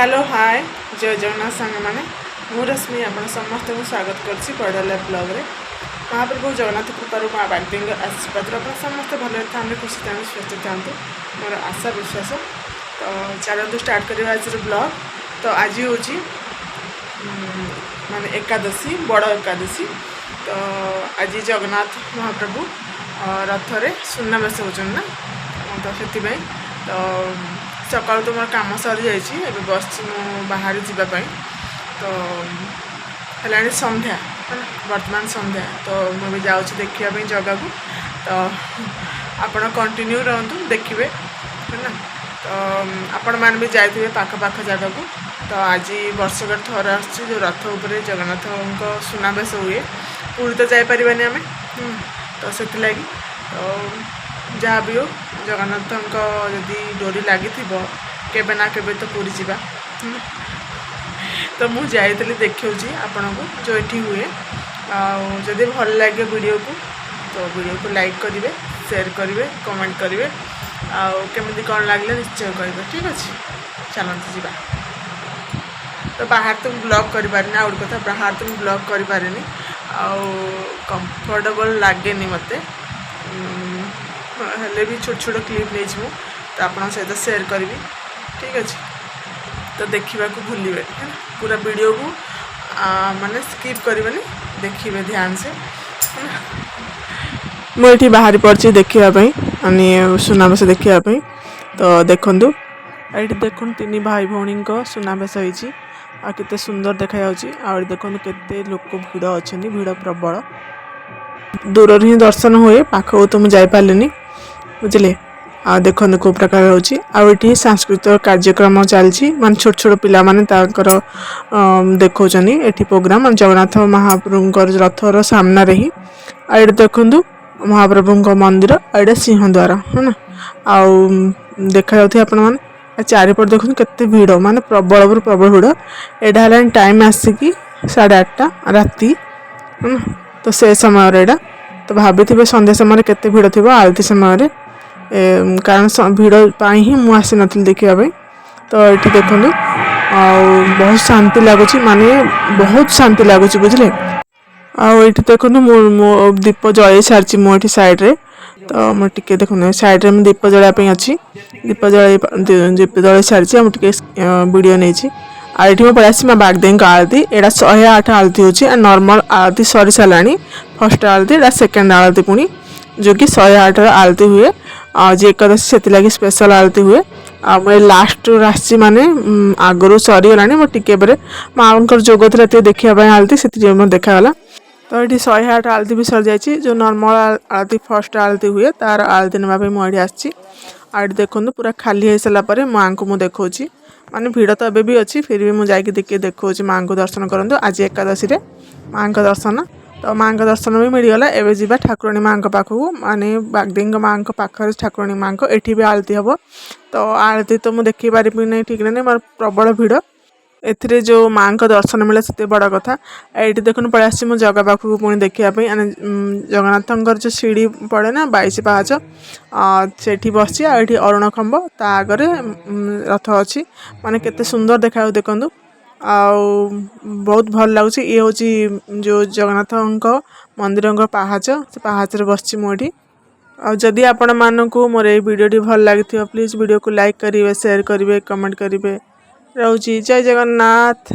Hello hi जय जगन्नाथ सांग मैंने मु रश्मि आप समस्त को स्वागत कर पढ़ा ब्लॉग रे महाप्रभु जगन्नाथ कृपार माँ बागदेवी आशीर्वाद आप समस्त भले था खुशी था स्वस्थ था मोर आशा विश्वास। तो चलते स्टार्ट करवा आज ब्लॉग। तो आज हूँ माने एकादशी बड़ एकादशी। तो आज जगन्नाथ महाप्रभु रथरे सुनावेश होना तो से तो सकाल तो मोर कम सरी जाइए बस बाहर जावाई। तो है संध्या वर्तमान संध्या तो मुझे जाऊँ देखा जगह को। तो आपण कंटिन्यू रहतु देखिए है ना। तो आपण मैंने भी जाइए पाख जगह को। तो आज वर्षकर थर आस रथ उपर जगन्नाथ सुनावेश हुए पूरी तो जापर आम तो से लगी। तो जहाँ भी हो जगन्नाथ जदि डोरी लगी केबे ना केबे तो पूरी जावा। तो मुझे जाइली देखी आपण को जो ये हुए जदि भल लगे वीडियो को तो वीडियो को लाइक करेंगे शेयर करेंगे कमेंट करेंगे आमती कौन लगे निश्चय करेंगे। ठीक अच्छे चलते जावा। तो बाहर तो ब्लॉग कर कथा बाहर तो ब्लॉग कर कंफर्टेबल लगे मत हेल्ले भी छोट छोट क्लिप नहीं तो आप सहित शेयर करी। ठीक अच्छे तो देखा भूलिए पूरा वीडियो को माने स्किप करेंगे देखिए ध्यान से। मुझे बाहरी पड़ी देखापी सुनावेश देखापी। तो देखु ये देखो तीन भाई भौणी सुनावेश होती आते सुंदर देखा देखो केते लोक भिड़ अच्छा भिड़ प्रबल दूर ही दर्शन हुए पाखक तो मुझे जापारे बुझे। आ देखो कौ प्रकार होती सांस्कृतिक कार्यक्रम चलती मान छोट छोट पिला माने देखा ये प्रोग्राम जगन्नाथ महाप्रभु रथर सामना ही ये देखु महाप्रभु मंदिर ये सिंहद्वार है ना। आउ देखा आपण चारिपट देखो केते भिड़ माने प्रबल प्रबल भिड़ एटा है टाइम आसिक 8:30 राति है ना। तो से समय तो भाभी संध्या समय केते भिड़ थी आरती समय कारण भिड़ ही मुझे आसी नी देखापी। तो ये देखो बहुत शांति लगुच माने बहुत शांति लगुच बुझे। आईटी देखो मो दीप जल सारी मुझे सैड्रे तो मुझे देखो सैड्रे मुझे दीप जलापी अच्छी दीप जल सारी मुझे वीडियो नहीं आई मैं पलि माँ बागदेवी आरती एटा 108 आरती हो नॉर्मल आरती सरी सारे फर्स्ट आरती एटा सेकेंड आरती पुणी जो कि 108 आरती हुए आज एकादशी से लगी स्पेशल आरती हुए मुझे लास्ट आसी माने आगु सरीगला टे माँ जोग थी देखापी आरती से देखागला। तो ये 108 आरती भी सर जाइए जो नॉर्मल आरती फर्स्ट आरती हुए तार आरती नापी मुझे आसी देखो पूरा खाली हो सारापर माँ को मुझे देखा माने भिड़ तो एबे भी अच्छी फिर भी मुझे देखा माँ को दर्शन करूँ आज एकादशी माँ का दर्शन। तो माँ का दर्शन भी मिलगला एवं जी ठाकुराणी माँ पाखक माने बागदेवी माँ पाखे ठाकुराणी माँ एठी भी आरती हम। तो आरती तो मुझे देखी पारि नहीं ठीक नहीं मोर प्रबल भिड़ एथिरे जो माँ का दर्शन मिले से बड़ कथा। ये देखो पलि मो जगह पाखक पुणी देखापी जगन्नाथ जो सीढ़ी पड़े ना 22 पाहाच से बस ये अरुण खम्ब ता आगे रथ अच्छी माने केते सुंदर देखा देखु बहुत भल लगुच। ये हूँ जो जगन्नाथ मंदिर पाहाच से पाहाच बस मुझे जदि आपण मानक मोर ये वीडियो भल लगी प्लीज़ वीडियो को लाइक करेंगे शेयर करेंगे कमेंट करेंगे। रोची जय जगन्नाथ।